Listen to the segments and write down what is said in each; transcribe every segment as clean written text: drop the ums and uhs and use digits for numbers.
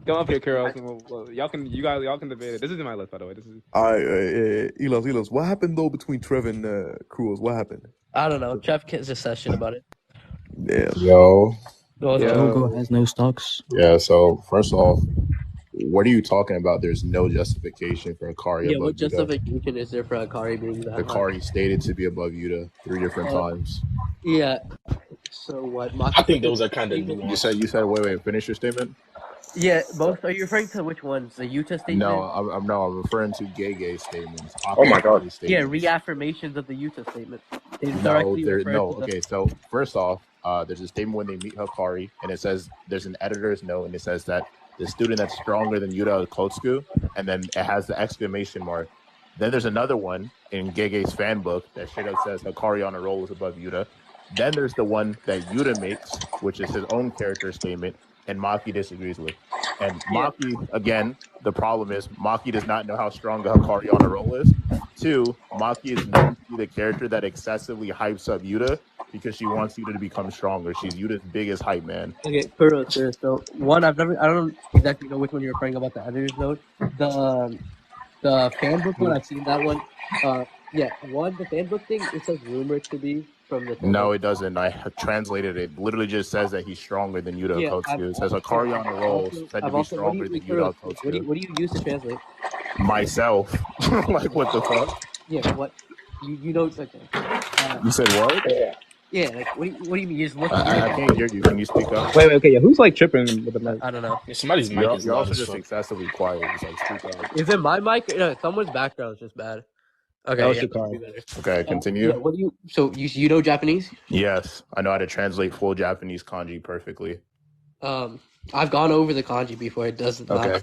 Come up here, Kuros, and y'all can debate it. This isn't my list, by the way. This is All right, Eloz, what happened though between Trevor and Kuros? What happened? I don't know. Trev just says shit about it. Yeah. Yo, What was up? Logo yo. has no stocks. yeah. So first off, what are you talking about? There's no justification for Akari Yeah, above what Yuta. justification is there for Akari being that high? Akari stated to be above Yuta 3 different times. Yeah. So what? I think those are kind of You nuanced. said wait, finish your statement. Yeah, both. Are you referring to which ones? The Utah No, statement? I'm referring to Gay statements. Oh my God. Yeah, Statements. reaffirmations of the Utah statement. They No, directly there refer no. to the. Okay, so first off, there's a statement when they meet Hikari, and it says there's an editor's note, and it says that the student that's stronger than Yuta Kotsuku, and then it has the exclamation mark. Then there's another one in Gege's fan book that straight up says Hikari on a roll is above Yuta. Then there's the one that Yuta makes, which is his own character statement, and Maki disagrees with. And Yeah. Maki, again, the problem is Maki does not know how strong Hikari on a roll is. Two, Maki is known to be the character that excessively hypes up Yuta because she wants Yuta to become stronger. She's Yuta's biggest hype man. Okay, Kuros. So one, I don't exactly know which one you're referring about the editor's note. The fan book one, I've seen that one. Yeah, the fan book thing. It says rumored to be from the. No, it doesn't. I translated it. Literally just says that he's stronger than Yuta Yeah, Okotsu. It says Hikari on a roll said to be stronger than Yuta Okotsu. What do you use to translate? Myself. Like, what the fuck? Yeah, what you know? Okay. You said what? Yeah, like what do you mean? You just look. I can't hear you. Can you speak up? Wait, okay, yeah. Who's like tripping with the mic? I don't know. Yeah, somebody's mic is You're loud also as just fuck. excessively quiet. Just like speak up. Is it my mic? No, someone's background is just bad. Okay, That was yeah, Shikari. that'd be better. Okay, continue. Yeah, what do you? So you know Japanese? Yes, I know how to translate full Japanese kanji perfectly. I've gone over the kanji before. It doesn't. Okay.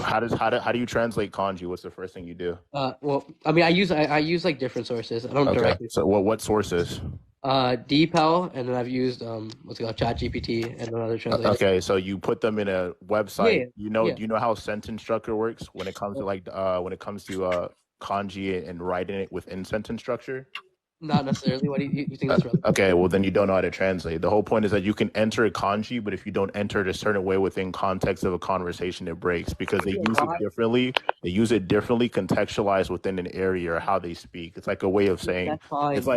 How do you translate kanji? What's the first thing you do? Well, I mean, I use like different sources. I don't Okay. directly. So what sources? DeepL, and then I've used what's it called, ChatGPT, and another translator. Okay, so you put them in a website. Yeah. You know how sentence structure works when it comes to kanji and writing it within sentence structure? Not necessarily. What do you think that's relevant? Okay, well then you don't know how to translate. The whole point is that you can enter a kanji, but if you don't enter it a certain way within context of a conversation, it breaks because they use it differently. They use it differently, contextualized within an area or how they speak. It's like a way of saying. That's fine. It's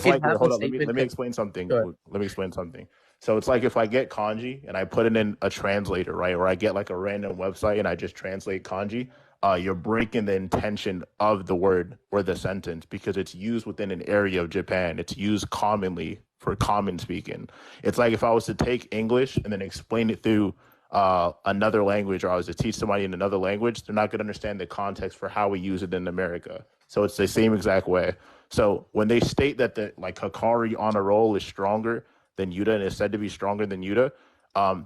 like hold on. Let me explain something. Sure. Let me explain something. So it's like if I get kanji and I put it in a translator, right, or I get like a random website and I just translate kanji. You're breaking the intention of the word or the sentence because it's used within an area of Japan. It's used commonly for common speaking. It's like if I was to take English and then explain it through another language, or I was to teach somebody in another language, they're not going to understand the context for how we use it in America. So it's the same exact way. So when they state that the Hikari on a roll is stronger than Yuta and is said to be stronger than Yuta,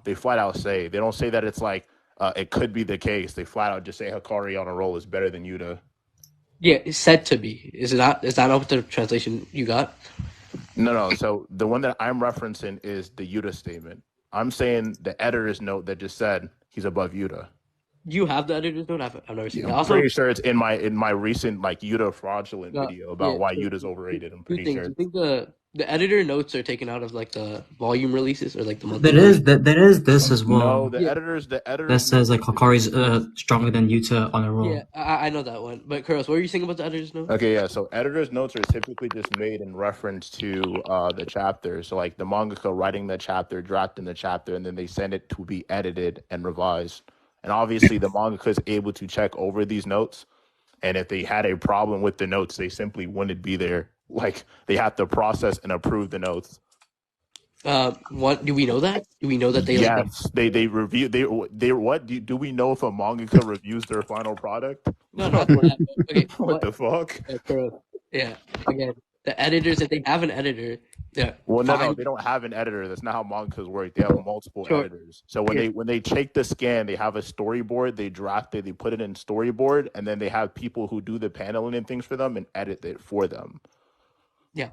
they flat out say. They don't say that it's like it could be the case. They flat out just say Hikari on a roll is better than Yuta. Yeah, it's said to be. Is that not the translation you got? No. So the one that I'm referencing is the Yuta statement. I'm saying the editor's note that just said he's above Yuta. You have the editor's note? I've never seen that. I'm pretty sure it's in my recent like Yuta fraudulent video about why Yuta's overrated. I'm pretty sure. Do you think the editor notes are taken out of like the volume releases or like the monthly? There is this as well. No, the editors that says like Hikari's stronger than Yuta on a roll. Yeah, I know that one. But Kuros, what were you saying about the editor's note? Okay, yeah. So editors' notes are typically just made in reference to the chapter. So like the mangaka writing the chapter, drafting the chapter, and then they send it to be edited and revised. And obviously the mangaka is able to check over these notes. And if they had a problem with the notes, they simply wouldn't be there. Like they have to process and approve the notes. What do we know that? Do we know that they? Yes, they review. They what do we know if a mangaka reviews their final product? No, not that. Okay, what the fuck? Yeah, again, the editors, if they have an editor, yeah. Well, no, they don't have an editor. That's not how mangakas work. They have multiple editors. So when they take the scan, they have a storyboard. They draft it. They put it in storyboard, and then they have people who do the paneling and things for them and edit it for them. Yeah,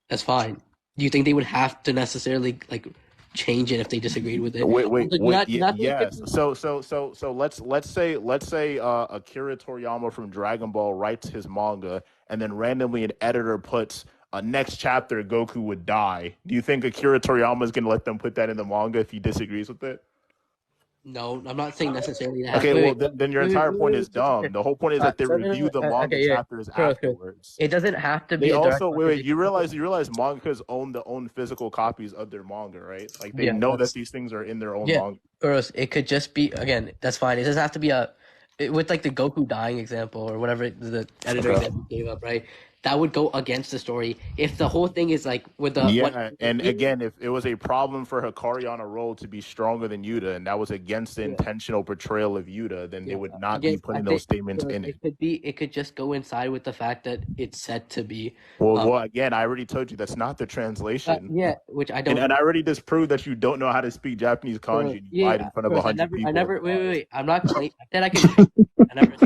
that's fine. Do you think they would have to necessarily like change it if they disagreed with it? Wait. Yes. So let's say Akira Toriyama from Dragon Ball writes his manga, and then randomly an editor puts next chapter Goku would die. Do you think Akira Toriyama is going to let them put that in the manga if he disagrees with it? No, I'm not saying necessarily that. Okay, Wait, well then your entire point is dumb. The whole point is that they So, review the manga okay, yeah. chapters Kuros. afterwards. It doesn't have to be They a direct also wait. contradiction. You realize mangas own their own physical copies of their manga, right? Like they Yeah, know that that's these things are in their own yeah. manga. Kuros, it could just be again. That's fine. It doesn't have to be with like the Goku dying example or whatever the editor Okay. example gave up, right? That would go against the story if the whole thing is like with the Yeah, and again, if it was a problem for Hikari on a roll to be stronger than Yuta, and that was against the intentional portrayal of Yuta, then they would not be putting those statements in it. It could just go inside with the fact that it's said to be. Well, again, I already told you that's not the translation. Yeah, which I don't. And I already disproved that you don't know how to speak Japanese kanji. And you lied in front of 100 people. I never. Wait. I'm not claiming that I can. I never.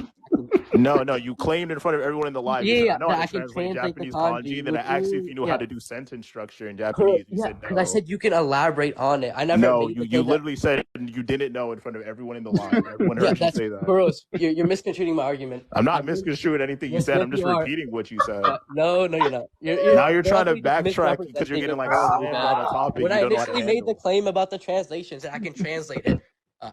No, you claimed in front of everyone in the live. You said, I know how to translate Japanese kanji. Then I asked you if you knew how to do sentence structure in Japanese. You said no. Because I said you can elaborate on it. I never. No, you literally said you didn't know in front of everyone in the live. Everyone heard you say that. Kuros, you're misconstruing my argument. I'm not misconstruing anything you said. I'm just repeating what you said. No, you're not. Now you're trying to backtrack because you're getting like slammed on a topic. When I initially made the claim about the translations, I can translate it.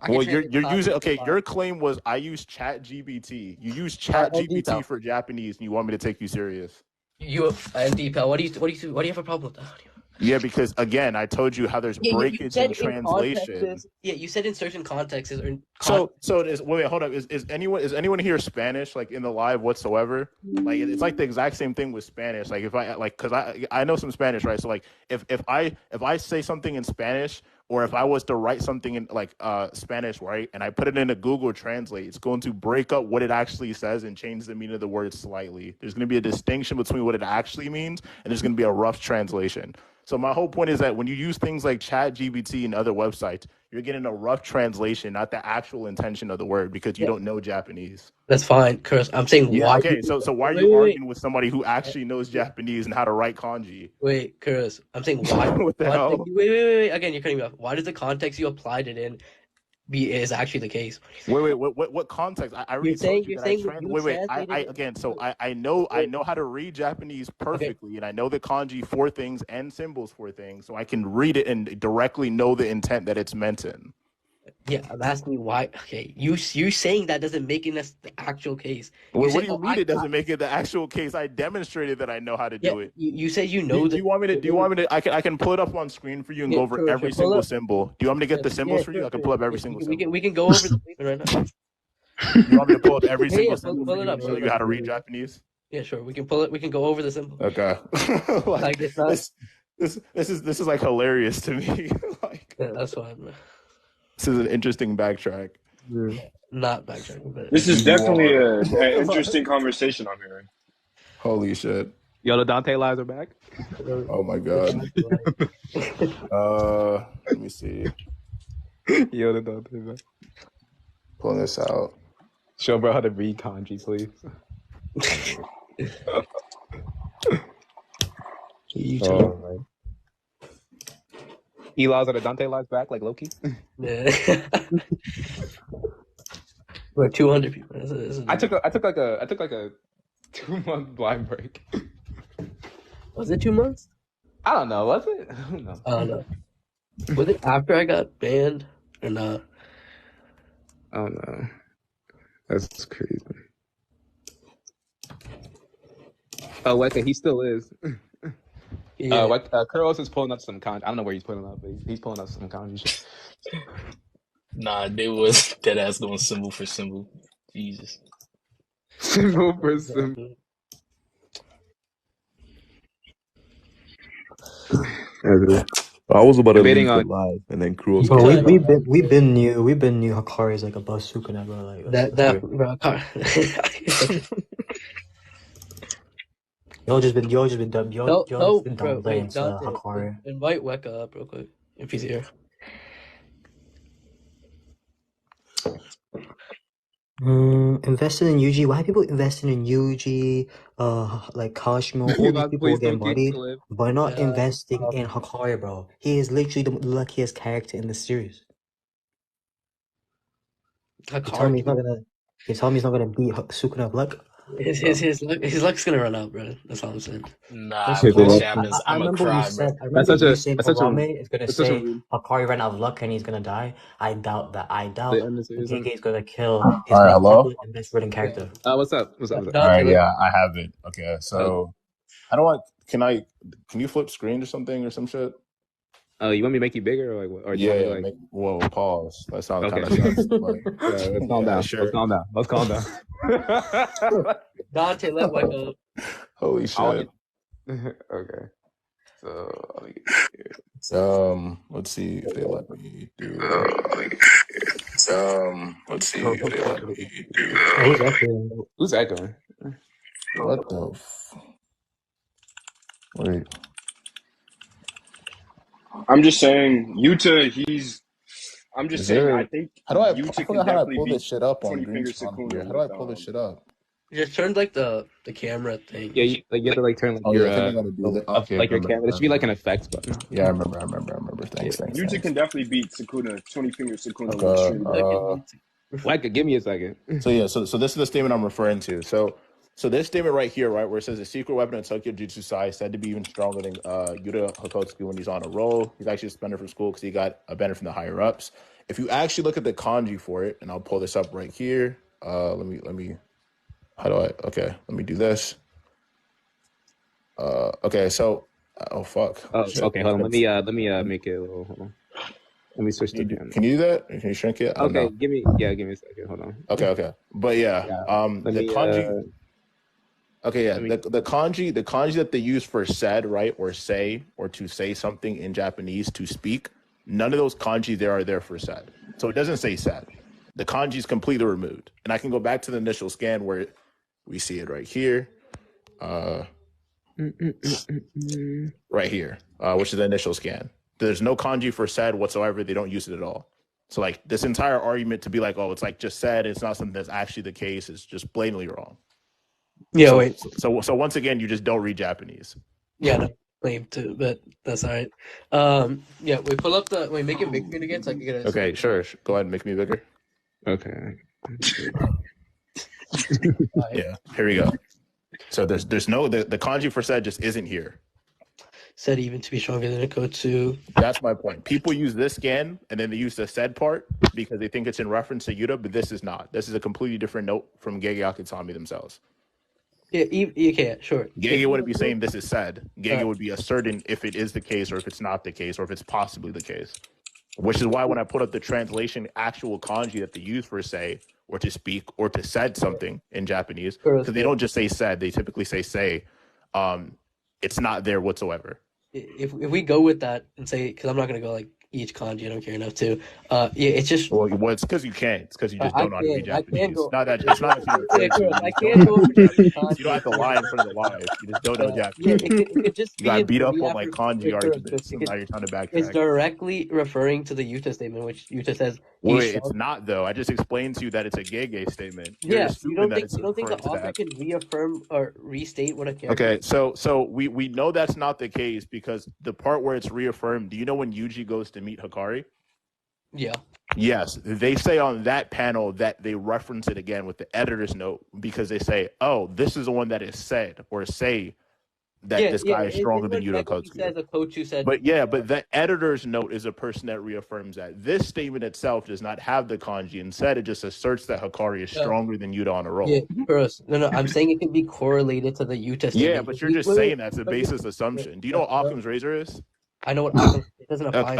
Well, you're using your claim was I use ChatGPT. You use ChatGPT for Japanese, and you want me to take you serious? You and Deepel, what do you have a problem with that? Yeah, because again, I told you how there's breakage in translation. You said in certain contexts or wait, hold up. Is anyone here Spanish like in the live whatsoever? Like it's like the exact same thing with Spanish. Like if I like because I know some Spanish, right? So like if I say something in Spanish, or if I was to write something in like Spanish, right, and I put it in a Google Translate, it's going to break up what it actually says and change the meaning of the word slightly. There's going to be a distinction between what it actually means, and there's going to be a rough translation. So my whole point is that when you use things like ChatGPT and other websites, you're getting a rough translation, not the actual intention of the word, because you don't know Japanese. That's fine, Kuros. I'm saying why. Okay, so why are you arguing with somebody who actually knows Japanese and how to write kanji? Wait, Kuros. I'm saying why. What the hell? Wait. Again, you're cutting me off. Why does the context you applied it in is actually the case? Wait. What context? I already told you that I know how to read Japanese perfectly, and I know the kanji for things and symbols for things, so I can read it and directly know the intent that it's meant in. Yeah, I'm asking you why. Okay, you saying that doesn't make it the actual case. What do you mean it doesn't make it the actual case? I demonstrated that I know how to do it. You said you know. Do you want me to? I can pull it up on screen for you and go over every single symbol. Do you want me to get the symbols for you? I can pull up every single symbol. We can go over the right now. You want me to pull up every single symbol for you and show you how to read Japanese? Yeah, sure. We can pull it. We can go over the symbol. Okay. This is like hilarious to me. That's fine, man. This is an interesting backtrack. Not backtracking, but this is definitely an interesting conversation I'm hearing. Holy shit. Yo, the Dante lives are back. Oh my god. Let me see. Yo, the Dante back. Pulling this out. Show bro how to read kanji, please. Eloz or the Dante lives back like Loki. Yeah. We're 200 people. I took like a 2-month blind break. Was it 2 months? I don't know. Was it? I don't know. I don't know. Was it after I got banned or not? I don't know. That's crazy. Oh, wait, he still is. Yeah. Kuros is pulling up some kanji. I don't know where he's pulling up, but he's pulling up some kanji shit. Nah, they was dead ass going symbol for symbol. Jesus. Symbol for symbol. I was about to leave Debating the on- live, and then Kuros. Bro, we've been new Hakari is like a bazooka, bro. Like That bro, y'all just been dumb. Y'all just been dumb playing Hakari. Invite Weka up real quick if he's here. Investing in UG. Why people investing in UG? Like Kashmo, all these people getting bodied, but not investing in Hakari, bro. He is literally the luckiest character in the series. You tell me he's not gonna beat Sukuna of Luck? His luck's gonna run out, bro. That's all I'm saying. Nah, That's if that cool. shit I, happens, I I'm a remember you cry, bro. said. I That's remember such you a saying that's such a Orame is gonna that's such a say rude Hakari ran out of luck and he's gonna die. I doubt that. I doubt the unnecessary Gege son. is gonna kill his All right, most hello. popular and best written character. What's up? What's up? What's up? All right, Dante, yeah, I have it. Okay, so how do I? Can you flip screen or something or some shit? You want me to make you bigger or like what? Or do you Yeah, want me to whoa, pause. That sounds Okay. kind of sus. But let's calm yeah, down. sure. Let's calm down. Let's calm down. Dante, let wake up. Holy shit. Okay. So let me get here. Let's see if they let me do. Let's see if they let me do. Who's echoing? Who's echoing? What the? Wait. I'm just saying, Utah. I'm just Is saying. there? I think How do I? Utah I can forgot how to definitely pull beat this shit up on 20 green Finger on here. Sakuna How do I pull this shit up? Just turn like the camera thing. Yeah, you have to like turn like Oh your yeah, I think I gotta do that. Okay, like your remember, camera. There should be like an effects button. Yeah, I remember. Thanks. Utah can definitely beat Sakuna, 20 Finger Sakuna with Okay. stream. Like, give me a second. So this is the statement I'm referring to. So this statement right here, right, where it says a secret weapon in Tokyo Jutsu Sai is said to be even stronger than Yuta Hakotsuki when he's on a roll. He's actually suspended from school because he got a benefit from the higher ups. If you actually look at the kanji for it, and I'll pull this up right here. Let me. How do I? Okay, let me do this. Okay, so oh fuck. Oh, Shit. okay. Hold on. Let me make it a little. Hold on. Let me switch the camera. Can you do that? Can you shrink it? Okay, give me a second. Hold on. Okay. But yeah, Let the me, kanji. Okay, yeah, the kanji that they use for said, right, or say, or to say something in Japanese to speak, none of those kanji there are there for said. So it doesn't say said. The kanji is completely removed. And I can go back to the initial scan where we see it right here. Right here, which is the initial scan. There's no kanji for said whatsoever. They don't use it at all. So like this entire argument to be like, oh, it's like just said, it's not something that's actually the case. It's just blatantly wrong. Yeah, so, wait. So once again, you just don't read Japanese. Yeah, no claim to, but that's all right. Yeah, we pull up the. Wait, make it bigger again so I can get it. Okay, sure. Go ahead and make me bigger. Okay. Yeah, here we go. So there's no the kanji for said just isn't here. Said even to be stronger than a Kotsu. That's my point. People use this scan and then they use the said part because they think it's in reference to Yuta, but this is not. This is a completely different note from Gege Akutami themselves. Yeah, okay, sure. Gege wouldn't be saying this is said. Gege would be asserting if it is the case or if it's not the case or if it's possibly the case. Which is why when I put up the translation actual kanji that they use for say or to speak or to said something in Japanese, because they don't just say said, they typically say, it's not there whatsoever. If we go with that and say, because I'm not going to go like each kanji, I don't care enough to. Yeah, it's just. Well, it's because you can't. It's because you just don't know how to read Japanese. I can go. It's not that you're Yeah, Kuros, I can't go over kanji. You don't have to lie in front of the live. You just don't know Japanese. Yeah, it could just you be. got beat up on like kanji arguments, so now you're trying to backtrack. It's directly referring to the Yuta statement, which Yuta says. Wait, it's not though. I just explained to you that it's a Gege statement. Yeah, you don't think the author can reaffirm or restate what a character? Okay, so we know that's not the case because the part where it's reaffirmed. Do you know when Yuji goes to meet Hikari? Yeah. Yes, they say on that panel that they reference it again with the editor's note because they say, "Oh, this is the one that is said or say that this guy is stronger than Yuta Akutsuki." But the editor's note is a person that reaffirms that. This statement itself does not have the kanji. Instead, it just asserts that Hikari is stronger than Yuta on a roll. Yeah, Kuros. No, I'm saying it can be correlated to the Yuta statement. Yeah, but you're just saying that's a basis assumption. Do you know what Occam's razor is? I know what Occam's. It doesn't apply.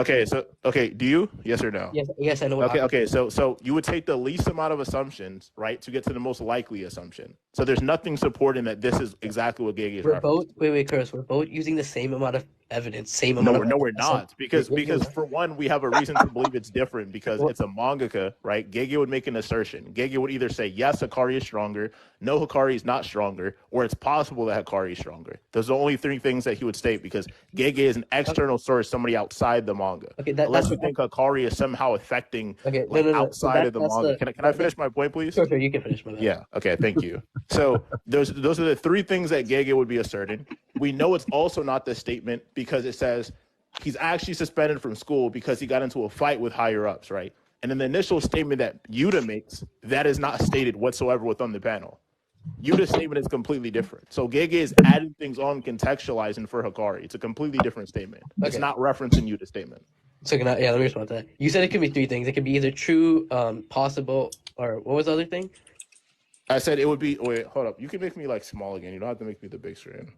Okay. Do you? Yes or no? Yes, I know. What okay. So you would take the least amount of assumptions, right, to get to the most likely assumption. So there's nothing supporting that this is exactly what Gege is. We're both. Wait, Kuros. We're both using the same amount of evidence. No, we're not. Because for one, we have a reason to believe it's different because it's a mangaka, right? Gege would make an assertion. Gege would either say yes, Hikari is stronger, no, Hikari is not stronger, or it's possible that Hikari is stronger. Those are the only three things that he would state because Gege is an external source, somebody outside the manga. Okay, unless you think Hikari is somehow affecting outside of the manga. Can I finish my point, please? Sure, you can finish my point. Yeah. Okay. Thank you. So those are the three things that Gege would be asserting. We know it's also not the statement because it says he's actually suspended from school because he got into a fight with higher ups, right? And in the initial statement that Yuta makes, that is not stated whatsoever within the panel. Yuta's statement is completely different. So Gege is adding things on, contextualizing for Hikari. It's a completely different statement. Okay. It's not referencing Yuta's statement. So let me respond to that. You said it could be three things. It could be either true, possible, or what was the other thing? I said it would be. Wait, hold up. You can make me like small again. You don't have to make me the big screen.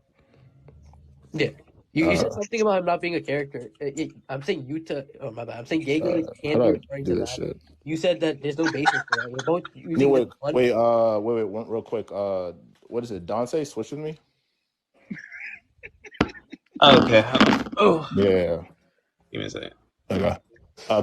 Yeah. You said something about him not being a character. I'm saying Yuta. Oh my bad. I'm saying Gege can't be referring to that. Shit. You said that there's no basis for that. We're both using wait, one real quick. What is it? Dante, switch with me. Okay. Oh. Yeah. Give me a second. Okay.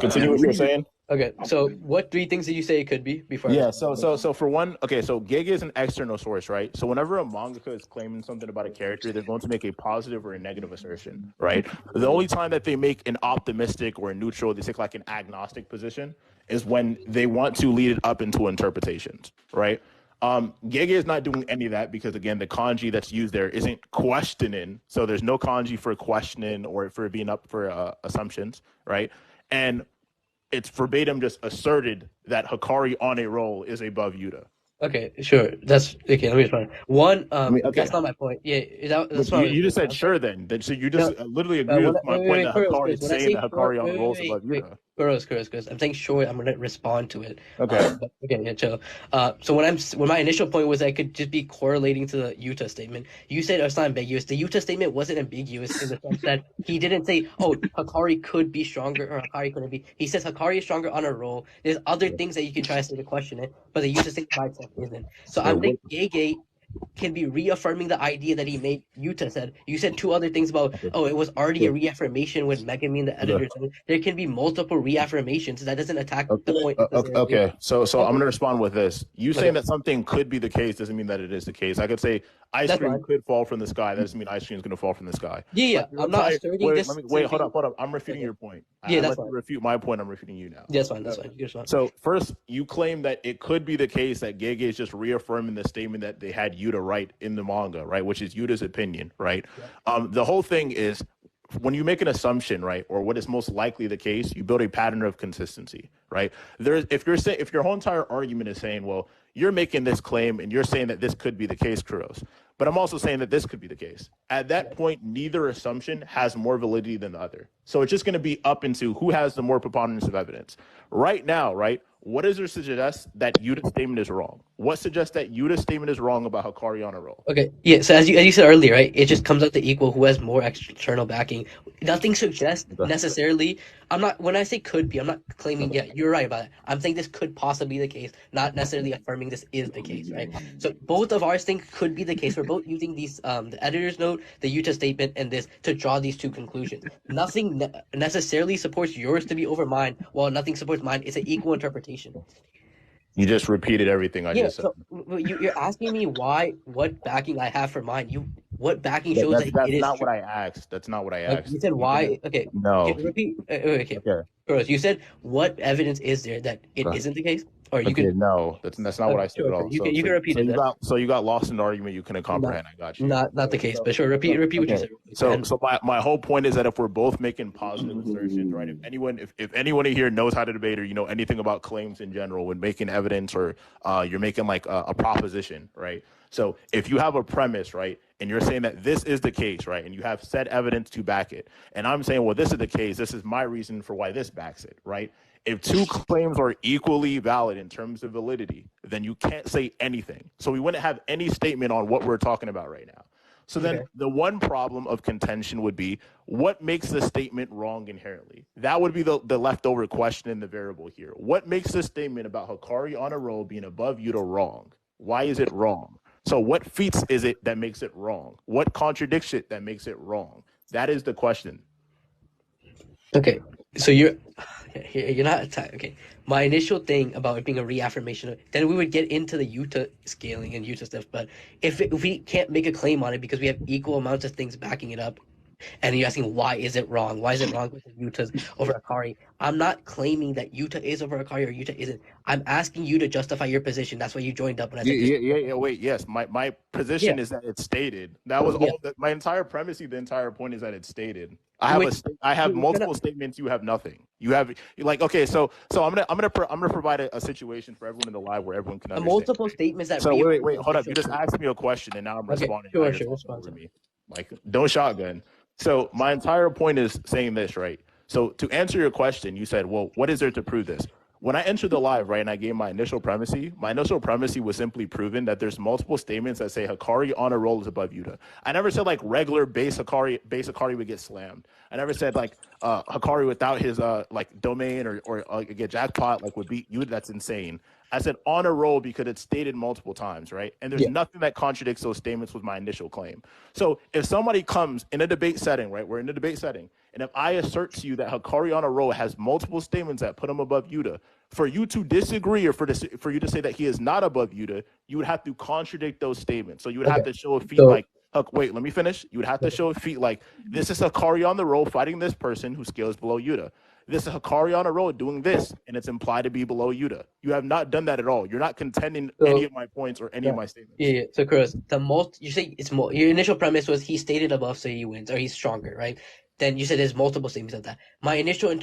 Continue what you were saying. Okay, so what three things did you say it could be before? Yeah, so for one, okay, so Gege is an external source, right? So whenever a mangaka is claiming something about a character, they're going to make a positive or a negative assertion, right? The only time that they make an optimistic or a neutral, they take like an agnostic position, is when they want to lead it up into interpretations, right? Gege is not doing any of that because, again, the kanji that's used there isn't questioning. So there's no kanji for questioning or for being up for assumptions, right? And it's verbatim just asserted that Hikari on a roll is above Yuta. Okay, sure. That's okay. Let me respond. One, that's not my point. Yeah, that's not. You just said sure then. So you just literally agree with my point that Hikari is saying that Hikari on a roll is above Yuta. Kuros. I'm saying sure. I'm gonna respond to it. Okay. Yeah, chill. So when my initial point was I could just be correlating to the Yuta statement. You said it's not ambiguous. The Yuta statement wasn't ambiguous in the sense that he didn't say, "Oh, Hikari could be stronger" or "Hikari couldn't be." He says Hikari is stronger on a roll. There's other things that you can try to say to question it, but the Yuta statement by itself isn't. So I think Gege can be reaffirming the idea that he made. Yuta said. You said two other things about, it was already a reaffirmation with Megami and the editors. There can be multiple reaffirmations. That doesn't attack the point. Okay. So I'm going to respond with this. You saying that something could be the case doesn't mean that it is the case. I could say ice cream could fall from the sky. That doesn't mean ice cream is going to fall from the sky. Yeah. I'm not asserting this. Wait, hold up. I'm refuting your point. Yeah, that's fine. Refute my point. I'm refuting you now. That's fine. So first, you claim that it could be the case that Gege is just reaffirming the statement that they had Yuta write in the manga, right? Which is Yuta's opinion, right? Yeah. The whole thing is when you make an assumption, right, or what is most likely the case, you build a pattern of consistency, right? If your whole entire argument is saying, well, you're making this claim and you're saying that this could be the case, Kuros, but I'm also saying that this could be the case. At that point, neither assumption has more validity than the other. So it's just going to be up into who has the more preponderance of evidence. Right now, right, what does there suggest that Yuta's statement is wrong? What suggests that Yuta's statement is wrong about Hikari on a roll? Okay, yeah, so as you said earlier, right, it just comes out to equal who has more external backing. Nothing suggests necessarily, when I say could be, I'm not claiming, yeah, you're right about it. I'm saying this could possibly be the case, not necessarily affirming this is the case, right? So both of ours think could be the case. We're both using these, the editor's note, the Yuta statement, and this to draw these two conclusions. Nothing necessarily supports yours to be over mine, while nothing supports mine. It's an equal interpretation. You just repeated everything I just said. So you're asking me what backing I have for mine. What backing shows that it is true? That's not what I asked. You said why? Okay. No. Can you repeat? Okay. Kuros, you said what evidence is there that it isn't the case? Or you can no, that's not what I said at all. You can repeat it. You got lost in the argument. You couldn't comprehend. I got you. Not the case, but sure. Repeat what you said. So my whole point is that if we're both making positive assertions, right? If anyone here knows how to debate or you know anything about claims in general, when making evidence or you're making like a proposition, right? So if you have a premise, right, and you're saying that this is the case, right, and you have said evidence to back it, and I'm saying, well, this is the case. This is my reason for why this backs it, right? If two claims are equally valid in terms of validity, then you can't say anything. So we wouldn't have any statement on what we're talking about right now. So then the one problem of contention would be what makes the statement wrong inherently? That would be the leftover question in the variable here. What makes the statement about Hikari on a roll being above Yuta wrong? Why is it wrong? So what feats is it that makes it wrong? What contradicts it that makes it wrong? That is the question. Okay, so you're not okay. My initial thing about it being a reaffirmation, then we would get into the Yuta scaling and Yuta stuff. But if we can't make a claim on it because we have equal amounts of things backing it up, and you're asking why is it wrong? Why is it wrong with the Yutas over Hikari? I'm not claiming that Yuta is over Hikari or Yuta isn't. I'm asking you to justify your position. That's why you joined up. And I said wait, yes. My position is that it's stated. That was all. My entire premise, the entire point is that it's stated. I have multiple statements. You have nothing. You have like okay. So I'm gonna provide a situation for everyone in the live where everyone can understand. Multiple statements that. So wait, hold up. You just asked me a question and now I'm responding. Sure, respond over me. Like don't shotgun. So my entire point is saying this, right? So to answer your question, you said, well, what is there to prove this? When I entered the live, right, and I gave my initial premise was simply proven that there's multiple statements that say Hikari on a roll is above Yuta. I never said like regular base Hikari would get slammed. I never said like Hikari without his like domain or get jackpot like would beat Yuta. That's insane. I said on a roll because it's stated multiple times, right? And there's nothing that contradicts those statements with my initial claim. So if somebody comes in a debate setting, right? We're in a debate setting. And if I assert to you that Hikari on a roll has multiple statements that put him above Yuta, for you to disagree or for you to say that he is not above Yuta, you would have to contradict those statements. So you would have to show a feat like, wait, let me finish. You would have to show a feat like, this is Hikari on the roll fighting this person who scales below Yuta. This is Hikari on a roll doing this, and it's implied to be below Yuta. You have not done that at all. You're not contending any of my points or any of my statements. Yeah. So, Kuros, you say it's more. Your initial premise was he stated above, so he wins, or he's stronger, right? Then you said there's multiple statements of that. My initial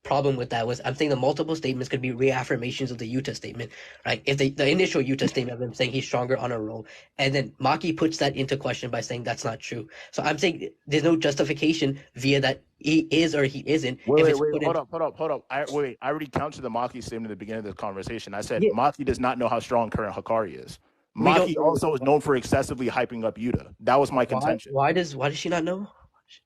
problem with that was I'm saying the multiple statements could be reaffirmations of the Yuta statement, right? If the initial Yuta statement of him saying he's stronger on a roll, and then Maki puts that into question by saying that's not true. So I'm saying there's no justification via that he is or he isn't. Wait, hold up. I already counted the Maki statement at the beginning of this conversation. I said Maki does not know how strong current Hikari is. Maki also is known for excessively hyping up Yuta. That was my contention. Why does she not know?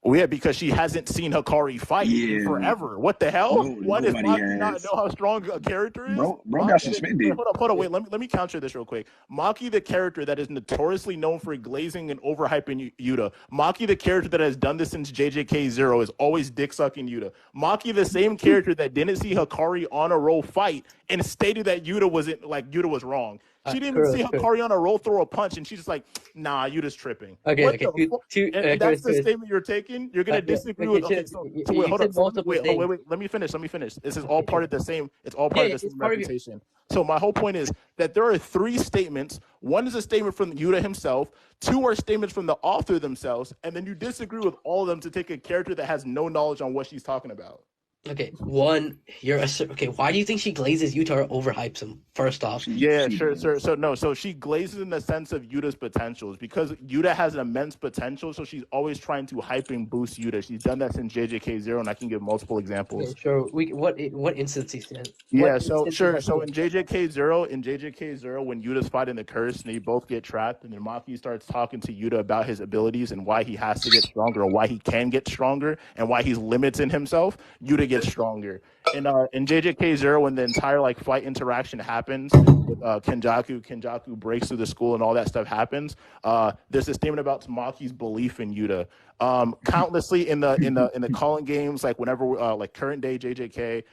Well, yeah, because she hasn't seen Hikari fight in forever. What the hell? Why does Maki not know how strong a character is? Bro got suspended. Hold up. Wait, let me counter this real quick. Maki, the character that is notoriously known for glazing and overhyping Yuta. Maki, the character that has done this since JJK 0, is always dick sucking Yuta. Maki, the same character that didn't see Hikari on a roll fight and stated that Yuta was wrong. She didn't even see Hikari on a roll throw a punch, and she's just like, "Nah, you just tripping." Okay. And that's the statement you're taking. You're gonna disagree with. Okay, wait, hold up. Wait. Let me finish. This is all part of the same. It's all part of the same reputation. So my whole point is that there are 3 statements. One is a statement from Yuta himself. 2 are statements from the author themselves, and then you disagree with all of them to take a character that has no knowledge on what she's talking about. Okay, one, why do you think she glazes Yuta or overhypes him, first off? Yeah, sure. So she glazes in the sense of Yuta's potentials because Yuta has an immense potential, so she's always trying to hype and boost Yuta. She's done that since JJK 0, and I can give multiple examples. Okay, sure. What instance he said? Yeah, so in JJK 0, when Yuta's fighting the curse and they both get trapped, and then Maki starts talking to Yuta about his abilities and why he has to get stronger, or why he can get stronger, and why he's limiting himself, Yuta gets stronger. In JJK 0, when the entire fight interaction happens with Kenjaku breaks through the school and all that stuff happens, there's a statement about Tamaki's belief in Yuta. Countlessly in the calling games, whenever current day JJK,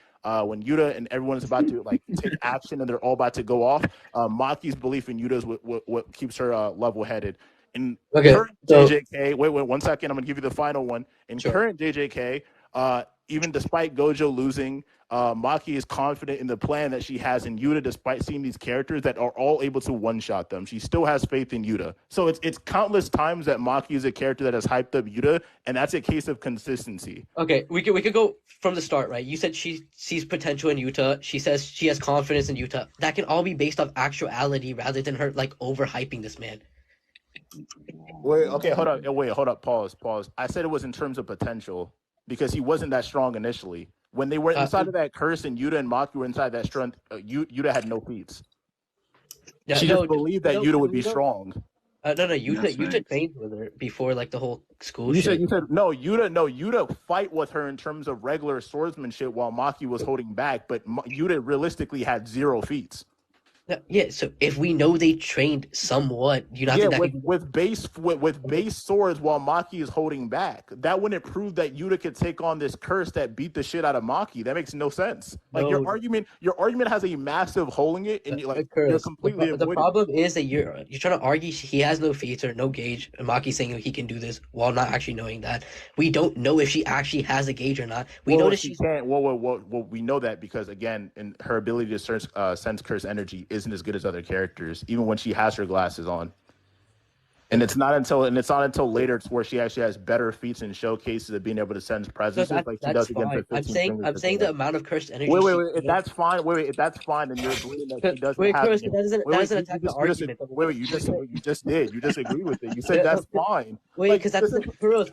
when Yuta and everyone is about to take action and they're all about to go off, Maki's belief in Yuta is what keeps her level-headed. In current JJK, wait 1 second, I'm gonna give you the final one. In current JJK, even despite Gojo losing, Maki is confident in the plan that she has in Yuta, despite seeing these characters that are all able to one-shot them. She still has faith in Yuta. So it's countless times that Maki is a character that has hyped up Yuta, and that's a case of consistency. Okay, we could go from the start, right? You said she sees potential in Yuta. She says she has confidence in Yuta. That can all be based off actuality rather than her overhyping this man. Wait, okay, hold up, pause. I said it was in terms of potential because he wasn't that strong initially. When they were inside of that curse and Yuta and Maki were inside that strength, Yuta had no feats. She just believed that Yuta would be strong. Yuta trained with her before the whole school shit. You said Yuta fight with her in terms of regular swordsmanship while Maki was holding back, but Yuta realistically had 0 feats. Yeah, so if we know they trained somewhat, with base swords while Maki is holding back, that wouldn't prove that Yuta could take on this curse that beat the shit out of Maki. That makes no sense. Your argument has a massive hole in it, and you're completely. The problem is that you're trying to argue he has no feats or no gauge, and Maki's saying he can do this while not actually knowing that. We don't know if she actually has a gauge or not. We know that she can't. Well, we know that because again, in her ability to sense curse energy isn't as good as other characters, even when she has her glasses on. And it's not until later it's where she actually has better feats and showcases of being able to sense presences like she does against her 15 I'm saying the amount of cursed energy. Wait. If that's fine, if that's fine, then you're agreeing that she doesn't have. Kuros, that doesn't attack the argument. You just did. You just agreed with it. You said that's fine. Wait, because that's Kuros.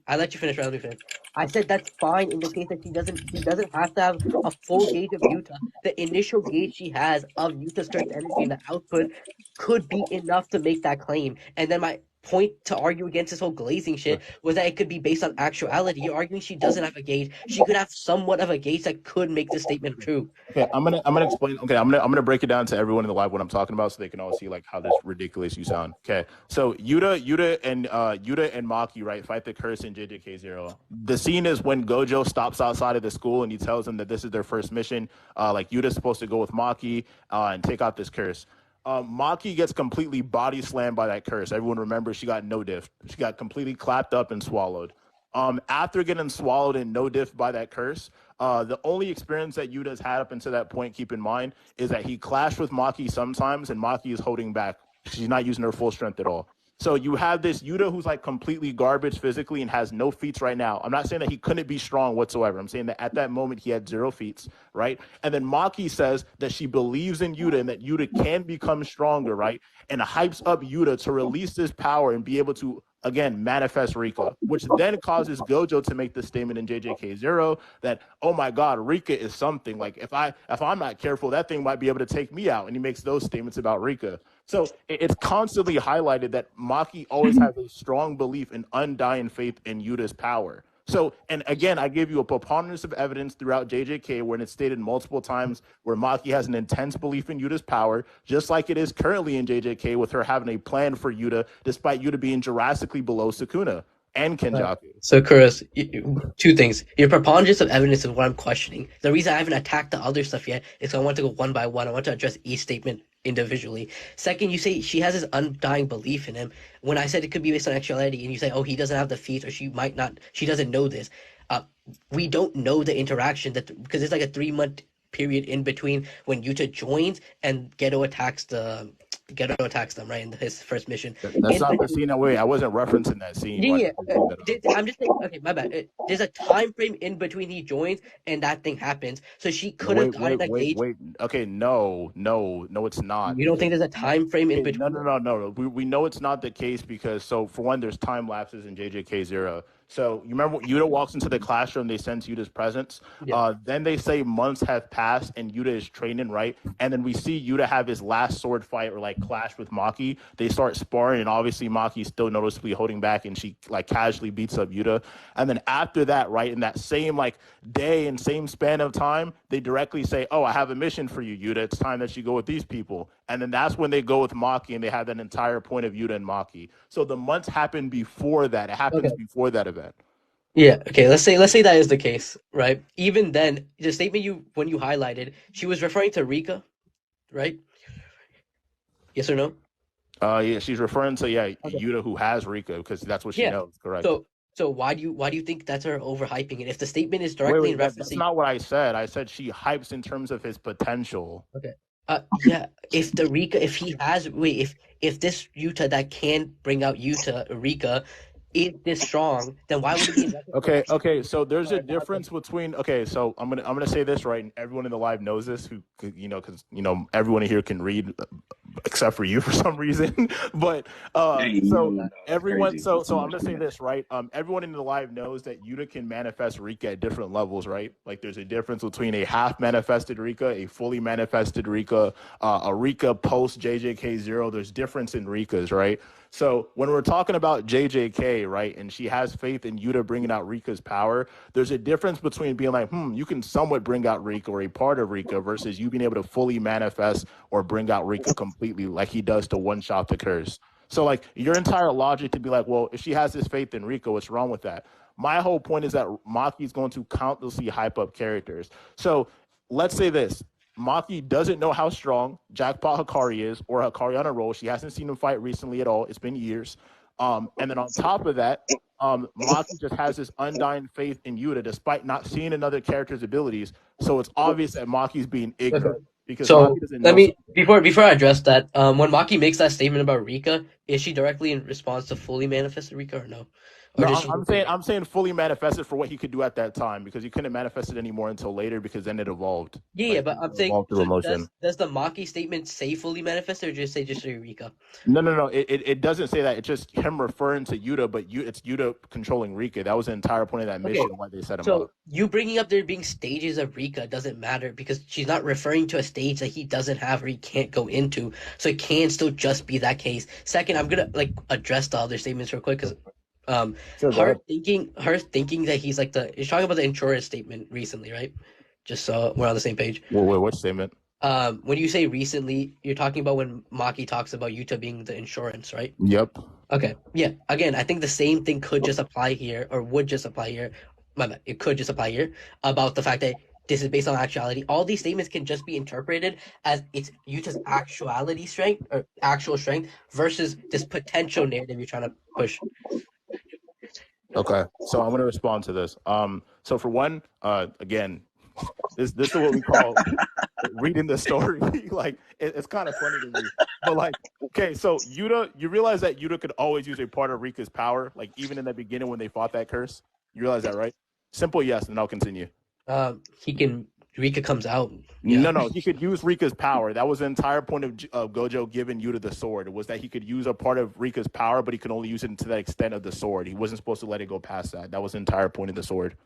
I let you finish. Let me finish. I said that's fine in the case that she doesn't have to have a full gauge of Yuta. The initial gauge she has of Yuta's cursed energy and the output could be enough to make that claim. And then my point to argue against this whole glazing shit was that it could be based on actuality. You're arguing she doesn't have a gauge. She could have somewhat of a gauge that could make this statement true. Okay, I'm gonna explain. Okay, I'm gonna break it down to everyone in the live what I'm talking about, so they can all see like how this ridiculous you sound. Okay, so Yuta and Maki, right, fight the curse in JJK0. The scene is when Gojo stops outside of the school and he tells them that this is their first mission. Like Yuta's supposed to go with Maki and take out this curse. Maki gets completely body slammed by that curse. Everyone remembers she got no diff. She got completely clapped up and swallowed. After getting swallowed and no diff by that curse, the only experience that Yuta's had up until that point, keep in mind, is that he clashed with Maki sometimes, and Maki is holding back. She's not using her full strength at all. So you have this Yuta who's like completely garbage physically and has no feats right now. I'm not saying that he couldn't be strong whatsoever. I'm saying that at that moment he had 0 feats, right? And then Maki says that she believes in Yuta and that Yuta can become stronger, right? And hypes up Yuta to release this power and be able to, again, manifest Rika, which then causes Gojo to make the statement in JJK0 that, oh my God, Rika is something. Like if I'm not careful, that thing might be able to take me out. And he makes those statements about Rika. So it's constantly highlighted that Maki always has a strong belief and undying faith in Yuta's power. So, and again, I give you a preponderance of evidence throughout JJK when it's stated multiple times where Maki has an intense belief in Yuta's power, just like it is currently in JJK with her having a plan for Yuta, despite Yuta being drastically below Sukuna and Kenjaku. So, Kuros, 2 things. Your preponderance of evidence is what I'm questioning. The reason I haven't attacked the other stuff yet is I want to go one by one. I want to address each statement individually. Second, you say she has this undying belief in him. When I said it could be based on actuality, and you say, oh, he doesn't have the feats, or she doesn't know this. We don't know the interaction because it's like a 3-month period in between when Yuta joins and Geto attacks them, right, in his first mission. That's not the scene. Wait, I wasn't referencing that scene. Yeah. I'm just saying, okay, my bad. There's a time frame in between he joins and that thing happens. So she could have gotten a gauge. Wait. Okay, no, it's not. You don't think there's a time frame in between? No. We know it's not the case because, so for one, there's time lapses in JJK0. So you remember Yuta walks into the classroom, they sense Yuta's presence. Yeah. Then they say months have passed and Yuta is training, right? And then we see Yuta have his last sword fight or like clash with Maki. They start sparring and obviously Maki's still noticeably holding back and she like casually beats up Yuta. And then after that, right, in that same like day and same span of time, they directly say, oh, I have a mission for you, Yuta. It's time that you go with these people. And then that's when they go with Maki and they have that entire point of Yuta and Maki. So the months happen before that. It happens before that event. Yeah, okay, let's say that is the case, right? Even then, the statement when you highlighted, she was referring to Rika, right? Yes or no? Yeah, she's referring to Yuta who has Rika because that's what she knows, correct? So why do you think that's her overhyping it? If the statement is directly in reference, that's not what I said. I said she hypes in terms of his potential. Okay. If the Rika, if this Yuta that can bring out Rika is this strong, then why would it be? Okay. So there's a difference between. Okay, so I'm gonna say this right, and everyone in the live knows this. Who because everyone here can read, except for you for some reason. But everyone. So I'm gonna say this right. Everyone in the live knows that Yuta can manifest Rika at different levels, right? Like there's a difference between a half manifested Rika, a fully manifested Rika, a Rika post JJK0. There's difference in Rikas, right? So when we're talking about JJK, right, and she has faith in Yuta bringing out Rika's power, there's a difference between being like, you can somewhat bring out Rika or a part of Rika versus you being able to fully manifest or bring out Rika completely like he does to one-shot the curse. So, like, your entire logic to be like, well, if she has this faith in Rika, what's wrong with that? My whole point is that Maki is going to countlessly hype up characters. So let's say this. Maki doesn't know how strong Jackpot Hikari is or Hikari on a roll. She hasn't seen him fight recently at all. It's been years. And then on top of that, Maki just has this undying faith in Yuta despite not seeing another character's abilities. So it's obvious that Maki's being ignorant because So Maki doesn't let know. me before I address that, when Maki makes that statement about Rika, is she directly in response to fully manifested Rika or no? Or No, does she I'm saying fully manifested for what he could do at that time, because he couldn't manifest it anymore until later, because then it evolved. Yeah, Like, but I'm it saying, evolved through so emotion. does the Maki statement say fully manifested or just say Rika? No. It doesn't say that. It's just him referring to Yuta, but it's Yuta controlling Rika. That was the entire point of that mission, why they set him So up. you bringing up there being stages of Rika doesn't matter because she's not referring to a stage that he doesn't have or he can't go into. So it can still just be that case. Second, I'm gonna like address the other statements real quick because Sure, go her thinking that he's like you're talking about the insurance statement recently, right? Just so we're on the same page. Wait, what statement? When you say recently, you're talking about when Maki talks about Yuta being the insurance, right? Yep. Okay. Yeah. Again, I think the same thing could just apply here, or would just apply here. My bad. It could just apply here about the fact that this is based on actuality. All these statements can just be interpreted as it's Yuta's actuality strength or actual strength versus this potential narrative you're trying to push. Okay. So I'm gonna respond to this. So for one, again, this is what we call reading the story. Like it's kind of funny to me, but like, okay, so Yuta, you realize that Yuta could always use a part of Rika's power, like even in the beginning when they fought that curse. You realize that, right? Simple yes, and I'll continue. Rika comes out. Yeah. No, he could use Rika's power. That was the entire point of Gojo giving Yuta the sword. Was that he could use a part of Rika's power, but he could only use it to that extent of the sword. He wasn't supposed to let it go past that. That was the entire point of the sword.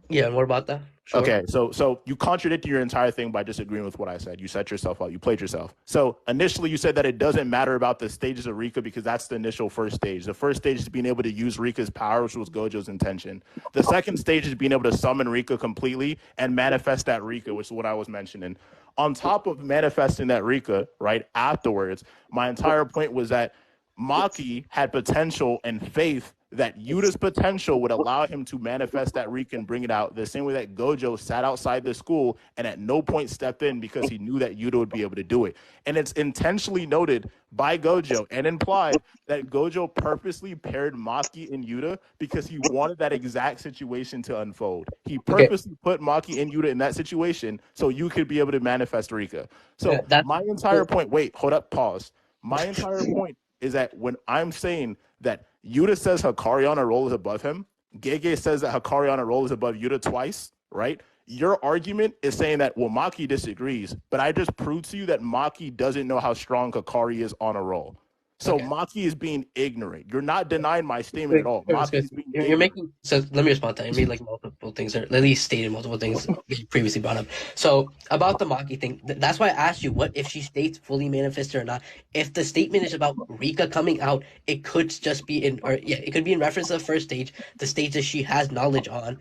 Yeah, and what about that? Sure. Okay, so you contradicted your entire thing by disagreeing with what I said. You set yourself up. You played yourself. So initially you said that it doesn't matter about the stages of Rika because that's the initial first stage. The first stage is being able to use Rika's power, which was Gojo's intention. The second stage is being able to summon Rika completely and manifest that Rika, which is what I was mentioning. On top of manifesting that Rika, right, afterwards, my entire point was that Maki had potential and faith that Yuta's potential would allow him to manifest that Rika and bring it out the same way that Gojo sat outside the school and at no point stepped in because he knew that Yuta would be able to do it. And it's intentionally noted by Gojo and implied that Gojo purposely paired Maki and Yuta because he wanted that exact situation to unfold. He purposely put Maki and Yuta in that situation so you could be able to manifest Rika. So my entire point, wait, hold up, pause. My entire point is that when I'm saying that Yuta says Hikari on a roll is above him, Gege says that Hikari on a roll is above Yuta twice, right? Your argument is saying that, well, Maki disagrees, but I just proved to you that Maki doesn't know how strong Hikari is on a roll. So Maki is being ignorant. You're not denying my statement at all. Maki is being you're making so. Let me respond to that. You made like multiple things, or at least stated multiple things that you previously brought up. So about the Maki thing, that's why I asked you what if she states fully manifested or not. If the statement is about Rika coming out, it could just be it could be in reference to the first stage, the stage that she has knowledge on.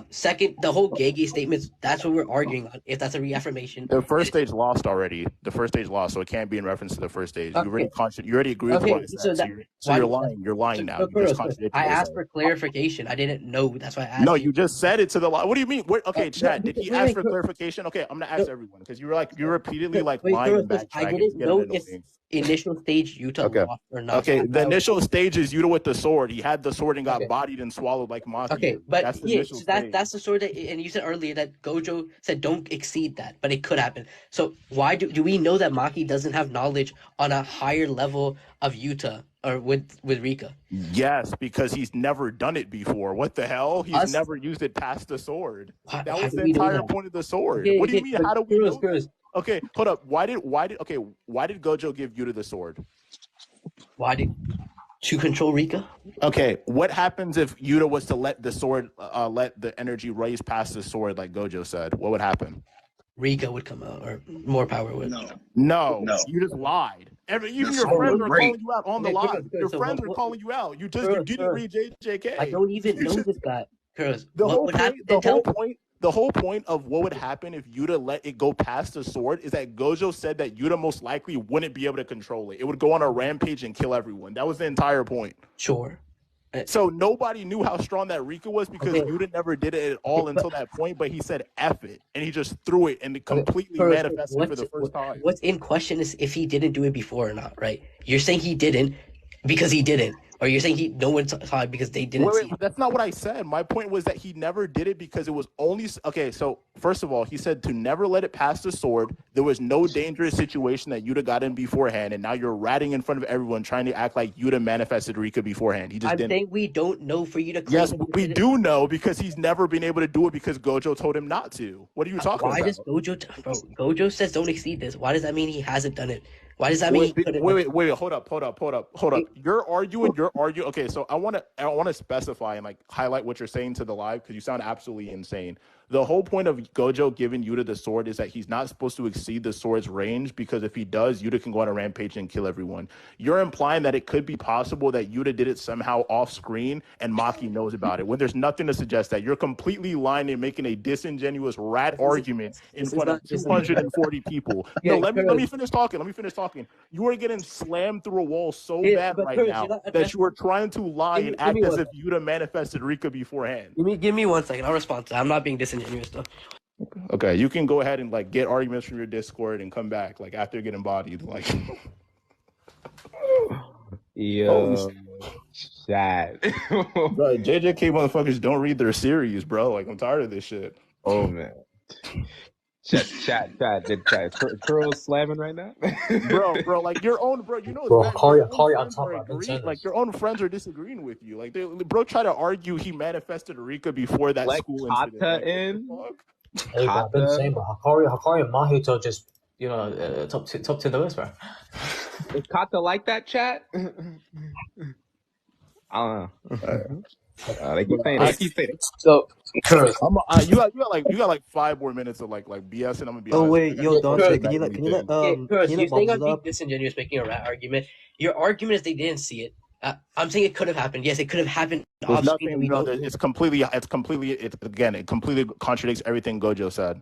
Second, the whole Gege statements, that's what we're arguing on, if that's a reaffirmation. The first stage lost already. The first stage lost, so it can't be in reference to the first stage. You already agree with what I said. So you're lying. You're lying now. I asked for clarification. I didn't know. That's why I asked. No, you just said it to the lie. What do you mean? Okay, Chad, did he ask for clarification? Okay, I'm gonna ask everyone because you're repeatedly like lying and backtracking. I didn't know if initial stage Yuta lost or not. Okay, the initial stage is Yuta with the sword. He had the sword and got bodied and swallowed like Maki. Okay, but that's the initial stage. That's the sword that, and you said earlier that Gojo said don't exceed that, but it could happen. So why do we know that Maki doesn't have knowledge on a higher level of Yuta or with Rika? Yes, because he's never done it before. What the hell? He's never used it past the sword. That was the entire point of the sword. What do you mean? How do we know that? Okay, hold up. Why did Gojo give Yuta the sword? To control Rika? Okay, what happens if Yuta was to let the sword, let the energy raise past the sword like Gojo said? What would happen? Rika would come out, or more power would. No. You just lied. Even your friends are calling you out on the lie. Your friends are calling you out. You didn't read JJK. I don't even know this guy. Kuros, the whole point of what would happen if Yuta let it go past the sword is that Gojo said that Yuta most likely wouldn't be able to control it. It would go on a rampage and kill everyone. That was the entire point. Sure. So nobody knew how strong that Rika was because Yuta never did it at all until that point, but he said F it, and he just threw it and it completely manifested for the first time. What's in question is if he didn't do it before or not, right? You're saying he didn't because he didn't. Or you're saying no one saw it because they didn't see it? That's not what I said. My point was that he never did it because it was only okay. So first of all, he said to never let it pass the sword. There was no dangerous situation that Yuta got in beforehand, and now you're ratting in front of everyone trying to act like Yuta manifested Rika beforehand. He just didn't. I'm saying we don't know for you to claim. Yes, we do know because he's never been able to do it because Gojo told him not to. What are you talking about? Why does Gojo, bro? Gojo says don't exceed this. Why does that mean he hasn't done it? Why does that mean he couldn't? Wait, hold up. You're arguing. Okay, so I want to specify and like highlight what you're saying to the live because you sound absolutely insane. The whole point of Gojo giving Yuta the sword is that he's not supposed to exceed the sword's range because if he does, Yuta can go on a rampage and kill everyone. You're implying that it could be possible that Yuta did it somehow off screen and Maki knows about it when there's nothing to suggest that. You're completely lying and making a disingenuous rat argument in front of 240 people. No, let me finish talking. You are getting slammed through a wall so bad right now that you are trying to lie and act as if Yuta manifested Rika beforehand. Give me 1 second. I'll respond to that. I'm not being disingenuous though. Okay, you can go ahead and like get arguments from your Discord and come back like after getting bodied. Like, yo, chat. Bro, JJK motherfuckers don't read their series, bro. Like, I'm tired of this shit. Oh man. Chat. Kuros slamming right now, bro. Like your own, bro. You know, like your own friends are disagreeing with you. Like, bro, try to argue he manifested Rika before that school incident. Hey, I've been saying, but Hakari and Mahito just top to the list, bro. Is Kata like that, chat? I don't know. They keep saying it. So, you got like 5 more minutes of like BS, and I'm gonna be. Oh honest. Wait, yo, Dante, can you let Kuros, you're saying I'm being disingenuous, making a rat argument. Your argument is they didn't see it. I'm saying it could have happened. Yes, it could have happened. It completely contradicts everything Gojo said.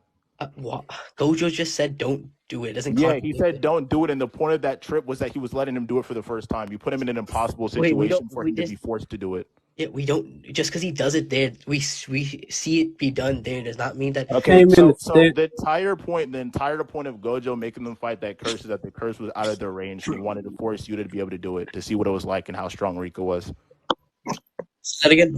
What? Gojo just said don't do it. It doesn't. Yeah, he said don't do it, and the point of that trip was that he was letting him do it for the first time. You put him in an impossible situation for him to be forced to do it. Yeah, we don't just because he does it there. We see it be done there does not mean that. Okay, so the entire point of Gojo making them fight that curse is that the curse was out of their range. He wanted to force Yuta to be able to do it to see what it was like and how strong Rika was. Say that again.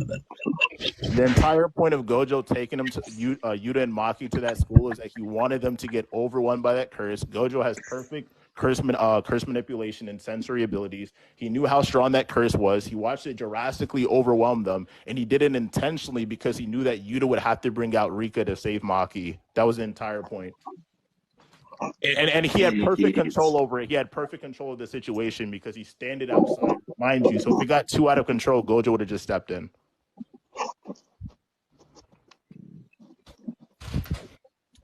The entire point of Gojo taking him to Yuta and Maki to that school is that he wanted them to get overwhelmed by that curse. Gojo has perfect curse manipulation and sensory abilities. He knew how strong that curse was. He watched it drastically overwhelm them, and he did it intentionally because he knew that Yuta would have to bring out Rika to save Maki. That was the entire point. And he had perfect control over it. He had perfect control of the situation because he standed outside, mind you. So if it got too out of control, Gojo would have just stepped in.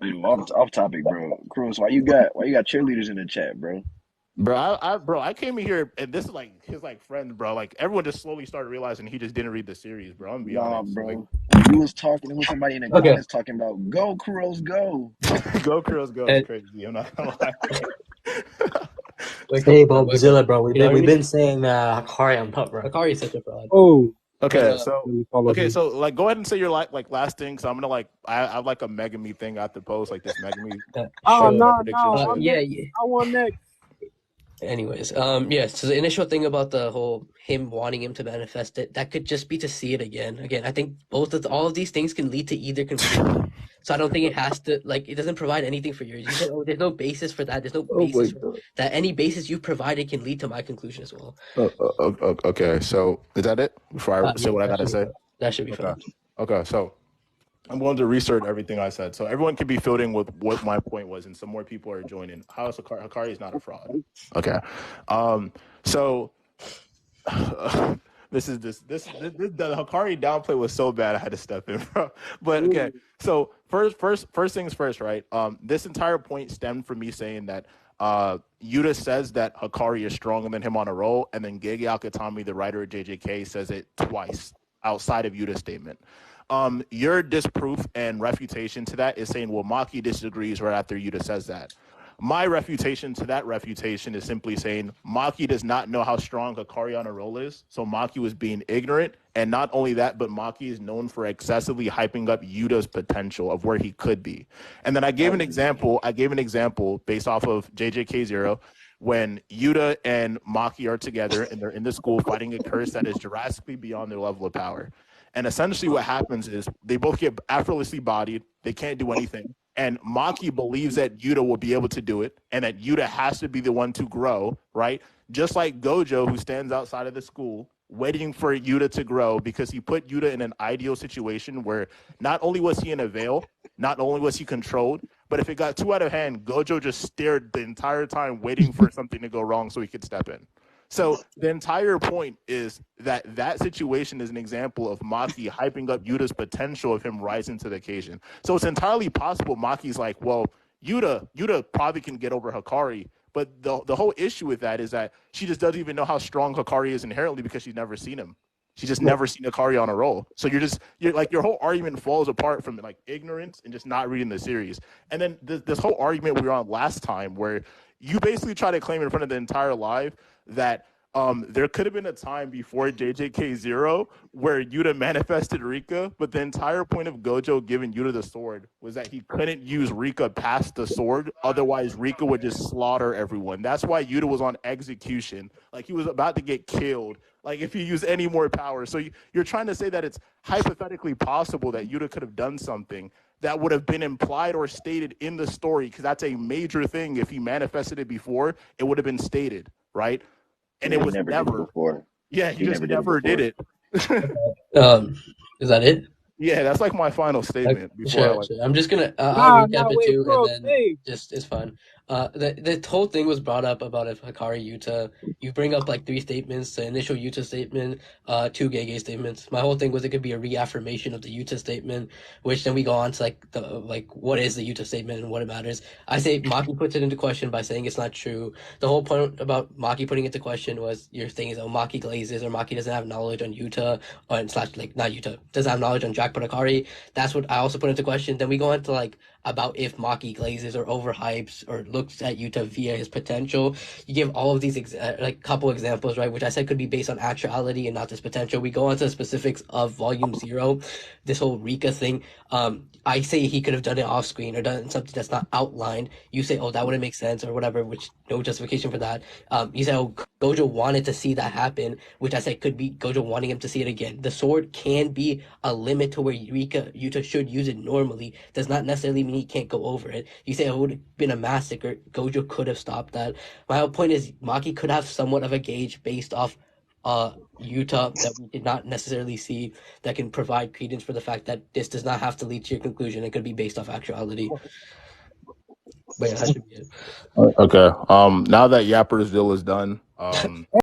Off topic, bro. Kuros, why you got cheerleaders in the chat, bro? Bro, I came in here and this is like his like friend, bro. Like everyone just slowly started realizing he just didn't read the series, bro. I'm gonna be honest, bro. Like, you was talking with somebody in the comments talking about go Kuros, go. Go Kuros, go. It's crazy. I'm not gonna lie. Hey, Bozilla, bro. We've been saying Hakari on top, bro. Hakari is such a fraud. Oh. Okay, so like go ahead and say your like last thing. So I'm gonna like I have like a Megami thing I have to post like this Megami. No. I want next. Anyways, so the initial thing about the whole him wanting him to manifest it, that could just be to see it again. Again, I think all of these things can lead to either conclusion. So I don't think it has to it doesn't provide anything for yours. You said, there's no basis for that. There's no basis for that. Any basis you provided can lead to my conclusion as well. Okay, so is that it? Before I say what I gotta say, that should be fine. Okay, so I'm going to research everything I said, so everyone can be filled in with what my point was, and some more people are joining. How is Hakari is not a fraud? Okay, so the Hakari downplay was so bad I had to step in, bro. But okay, so first things first, right? This entire point stemmed from me saying that Yuta says that Hakari is stronger than him on a roll, and then Gege Akutami, the writer of JJK, says it twice outside of Yuta's statement. Your disproof and refutation to that is saying, well, Maki disagrees right after Yuta says that. My refutation to that refutation is simply saying Maki does not know how strong Hakari on a roll is, so Maki was being ignorant. And not only that, but Maki is known for excessively hyping up Yuta's potential of where he could be. And then I gave an example based off of JJK0, when Yuta and Maki are together and they're in the school fighting a curse that is drastically beyond their level of power. And essentially what happens is they both get effortlessly bodied. They can't do anything. And Maki believes that Yuta will be able to do it and that Yuta has to be the one to grow, right? Just like Gojo, who stands outside of the school waiting for Yuta to grow because he put Yuta in an ideal situation where not only was he in a veil, not only was he controlled, but if it got too out of hand, Gojo just stared the entire time waiting for something to go wrong so he could step in. So the entire point is that situation is an example of Maki hyping up Yuta's potential of him rising to the occasion. So it's entirely possible Maki's like, well, Yuta probably can get over Hikari, but the whole issue with that is that she just doesn't even know how strong Hikari is inherently because she's never seen him. She's just never seen Hikari on a roll. So you're like, your whole argument falls apart from like ignorance and just not reading the series. And then this whole argument we were on last time where you basically try to claim in front of the entire live that there could have been a time before JJK0 where Yuta manifested Rika, but the entire point of Gojo giving Yuta the sword was that he couldn't use Rika past the sword. Otherwise, Rika would just slaughter everyone. That's why Yuta was on execution. Like, he was about to get killed, like, if he used any more power. So you're trying to say that it's hypothetically possible that Yuta could have done something that would have been implied or stated in the story, because that's a major thing. If he manifested it before, it would have been stated, right? And it was never before. Yeah, he just never did it. Is that it? Yeah, that's like my final statement. Sure. I'm just gonna I'll recap it too, and then it's fine. The whole thing was brought up about if Hikari Yuta. You bring up like 3 statements: the initial Yuta statement, 2 Gege statements. My whole thing was it could be a reaffirmation of the Yuta statement, which then we go on to like what is the Yuta statement and what it matters. I say Maki puts it into question by saying it's not true. The whole point about Maki putting it into question was your thing is Maki glazes or Maki doesn't have knowledge on Yuta or slash like not Yuta doesn't have knowledge on Jack Hikari. That's what I also put into question. Then we go into like about if Maki glazes or overhypes or looks at Yuta via his potential. You give all of these like couple examples, right, which I said could be based on actuality and not this potential. We go on to the specifics of Volume 0, this whole Rika thing. I say he could have done it off screen or done something that's not outlined. You say, oh, that wouldn't make sense or whatever, which no justification for that. You say, oh, Gojo wanted to see that happen, which I said could be Gojo wanting him to see it again. The sword can be a limit to where Yuta should use it normally. Does not necessarily mean he can't go over it. You say it would have been a massacre. Gojo could have stopped that. My whole point is Maki could have somewhat of a gauge based off Yuta that we did not necessarily see that can provide credence for the fact that this does not have to lead to your conclusion. It could be based off actuality. But yeah, that should be it. Okay. Now that Yappersville is done,